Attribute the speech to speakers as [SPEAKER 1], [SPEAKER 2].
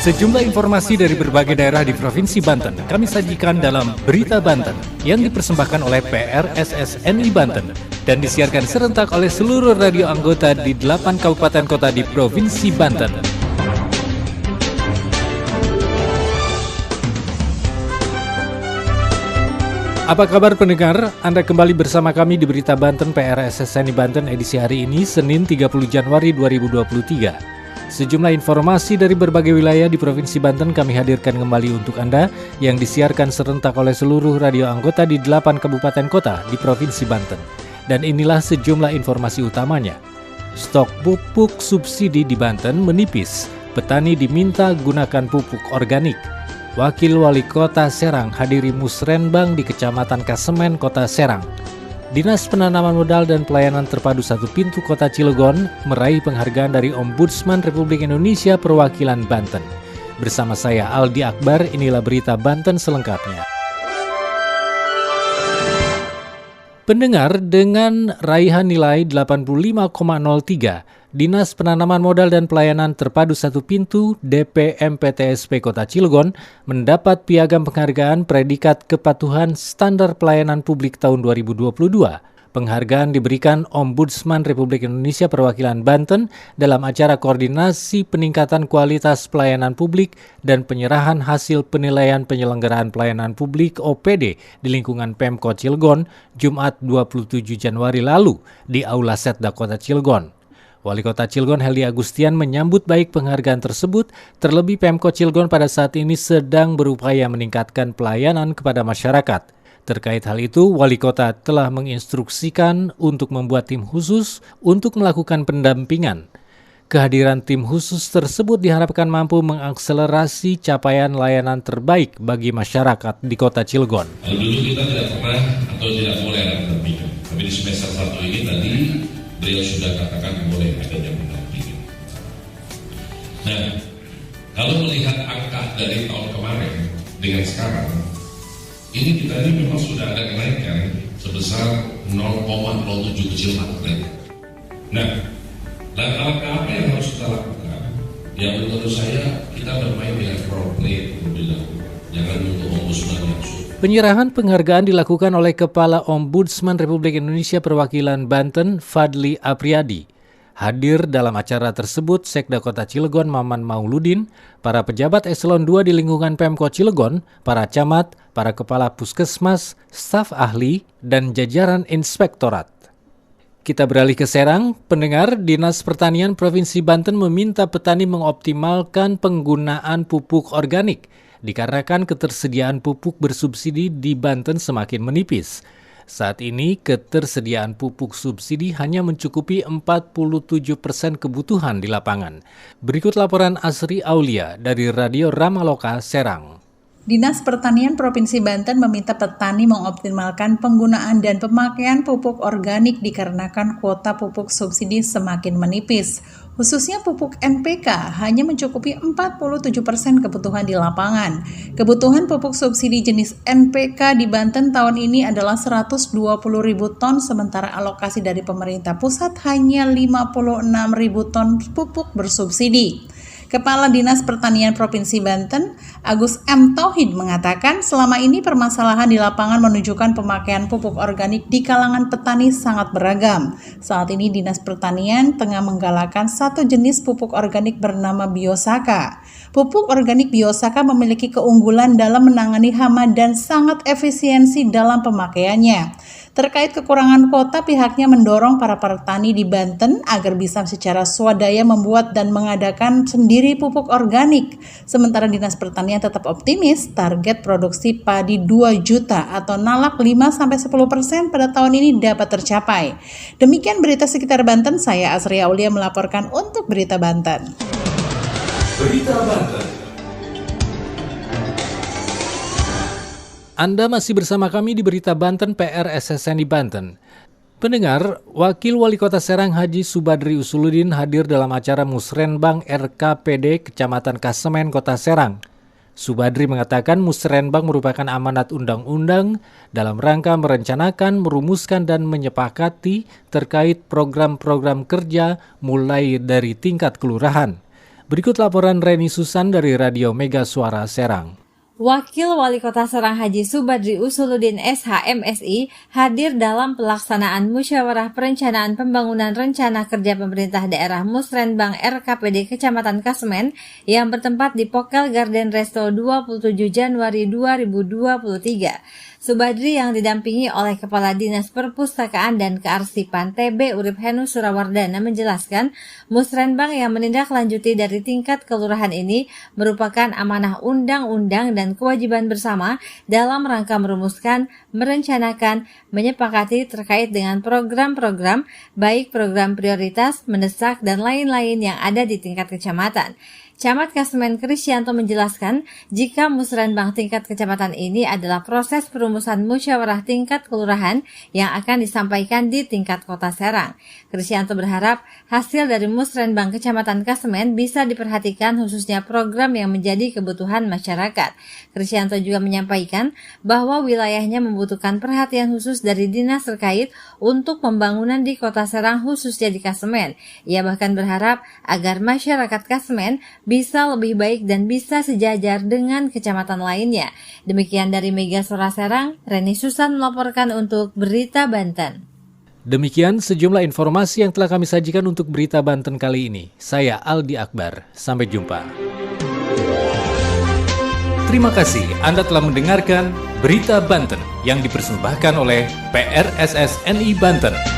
[SPEAKER 1] Sejumlah informasi dari berbagai daerah di Provinsi Banten kami sajikan dalam Berita Banten yang dipersembahkan oleh PRSSNI Banten dan disiarkan serentak oleh seluruh radio anggota di 8 kabupaten kota di Provinsi Banten. Apa kabar pendengar? Anda kembali bersama kami di Berita Banten PRSSNI Banten edisi hari ini, Senin 30 Januari 2023. Sejumlah informasi dari berbagai wilayah di Provinsi Banten kami hadirkan kembali untuk Anda yang disiarkan serentak oleh seluruh radio anggota di 8 kabupaten kota di Provinsi Banten. Dan inilah sejumlah informasi utamanya. Stok pupuk subsidi di Banten menipis, petani diminta gunakan pupuk organik. Wakil Wali Kota Serang hadiri musrenbang di Kecamatan Kasemen, Kota Serang. Dinas Penanaman Modal dan Pelayanan Terpadu Satu Pintu Kota Cilegon meraih penghargaan dari Ombudsman Republik Indonesia Perwakilan Banten. Bersama saya Aldi Akbar, inilah Berita Banten selengkapnya. Pendengar, dengan raihan nilai 85,03, Dinas Penanaman Modal dan Pelayanan Terpadu Satu Pintu DPMPTSP Kota Cilegon mendapat piagam penghargaan predikat kepatuhan standar pelayanan publik tahun 2022. Penghargaan diberikan Ombudsman Republik Indonesia Perwakilan Banten dalam acara koordinasi peningkatan kualitas pelayanan publik dan penyerahan hasil penilaian penyelenggaraan pelayanan publik OPD di lingkungan Pemkot Cilegon Jumat 27 Januari lalu di Aula Setda Kota Cilegon. Wali Kota Cilegon Heldi Agustian menyambut baik penghargaan tersebut, terlebih Pemkot Cilegon pada saat ini sedang berupaya meningkatkan pelayanan kepada masyarakat. Terkait hal itu, Wali Kota telah menginstruksikan untuk membuat tim khusus untuk melakukan pendampingan. Kehadiran tim khusus tersebut diharapkan mampu mengakselerasi capaian layanan terbaik bagi masyarakat di Kota Cilegon.
[SPEAKER 2] Dulu kita tidak pernah atau tidak boleh ada pendampingan, tapi di semester 1 ini tadi beliau sudah katakan boleh adanya pendampingan. Nah, kalau melihat angka dari tahun kemarin dengan sekarang, ini kita ini memang sudah ada kenaikan sebesar 0,07 kecil banget. Nah, langkah apa yang harus kita lakukan? Ya menurut saya kita bermain dengan role play terlebih dahulu. Jangan untuk ombudsman langsung.
[SPEAKER 1] Penyerahan penghargaan dilakukan oleh Kepala Ombudsman Republik Indonesia Perwakilan Banten, Fadli Apriyadi. Hadir dalam acara tersebut Sekda Kota Cilegon Maman Mauludin, para pejabat eselon 2 di lingkungan Pemkot Cilegon, para camat, para kepala puskesmas, staf ahli, dan jajaran inspektorat. Kita beralih ke Serang. Pendengar, Dinas Pertanian Provinsi Banten meminta petani mengoptimalkan penggunaan pupuk organik dikarenakan ketersediaan pupuk bersubsidi di Banten semakin menipis. Saat ini ketersediaan pupuk subsidi hanya mencukupi 47% kebutuhan di lapangan. Berikut laporan Asri Aulia dari Radio Ramaloka Serang.
[SPEAKER 3] Dinas Pertanian Provinsi Banten meminta petani mengoptimalkan penggunaan dan pemakaian pupuk organik dikarenakan kuota pupuk subsidi semakin menipis. Khususnya pupuk NPK hanya mencukupi 47% kebutuhan di lapangan. Kebutuhan pupuk subsidi jenis NPK di Banten tahun ini adalah 120.000 ton, sementara alokasi dari pemerintah pusat hanya 56.000 ton pupuk bersubsidi. Kepala Dinas Pertanian Provinsi Banten, Agus M. Tauhid mengatakan selama ini permasalahan di lapangan menunjukkan pemakaian pupuk organik di kalangan petani sangat beragam. Saat ini Dinas Pertanian tengah menggalakkan satu jenis pupuk organik bernama Biosaka. Pupuk organik Biosaka memiliki keunggulan dalam menangani hama dan sangat efisiensi dalam pemakaiannya. Terkait kekurangan kuota, pihaknya mendorong para petani di Banten agar bisa secara swadaya membuat dan mengadakan sendiri pupuk organik. Sementara Dinas Pertanian tetap optimis target produksi padi 2 juta atau nalak 5-10% pada tahun ini dapat tercapai. Demikian berita sekitar Banten, saya Asri Aulia melaporkan untuk Berita Banten.
[SPEAKER 1] Berita Banten. Anda masih bersama kami di Berita Banten PRSSNI Banten. Pendengar, Wakil Wali Kota Serang Haji Subadri Usuluddin hadir dalam acara Musrenbang RKPD Kecamatan Kasemen Kota Serang. Subadri mengatakan Musrenbang merupakan amanat undang-undang dalam rangka merencanakan, merumuskan, dan menyepakati terkait program-program kerja mulai dari tingkat kelurahan. Berikut laporan Reni Susan dari Radio Mega Suara Serang.
[SPEAKER 4] Wakil Wali Kota Serang Haji Subadri Usuluddin SH MSI hadir dalam pelaksanaan Musyawarah Perencanaan Pembangunan Rencana Kerja Pemerintah Daerah Musrenbang RKPD Kecamatan Kasemen yang bertempat di Pokel Garden Resto 27 Januari 2023. Subadri yang didampingi oleh Kepala Dinas Perpustakaan dan Kearsipan TB Urip Henu Surawardana menjelaskan, Musrenbang yang menindaklanjuti dari tingkat kelurahan ini merupakan amanah undang-undang dan kewajiban bersama dalam rangka merumuskan, merencanakan, menyepakati terkait dengan program-program, baik program prioritas, mendesak, dan lain-lain yang ada di tingkat kecamatan. Camat Kasemen Krisyanto menjelaskan, jika Musrenbang tingkat kecamatan ini adalah proses perumusan musyawarah tingkat kelurahan yang akan disampaikan di tingkat kota Serang. Krisyanto berharap hasil dari Musrenbang Kecamatan Kasemen bisa diperhatikan khususnya program yang menjadi kebutuhan masyarakat. Krisyanto juga menyampaikan bahwa wilayahnya membutuhkan perhatian khusus dari dinas terkait untuk pembangunan di kota Serang khususnya di Kasemen. Ia bahkan berharap agar masyarakat Kasemen bisa lebih baik dan bisa sejajar dengan kecamatan lainnya. Demikian dari Mega Suara Serang, Reni Susan melaporkan untuk Berita Banten.
[SPEAKER 1] Demikian sejumlah informasi yang telah kami sajikan untuk Berita Banten kali ini. Saya Aldi Akbar, sampai jumpa. Terima kasih Anda telah mendengarkan Berita Banten yang dipersembahkan oleh PRSSNI Banten.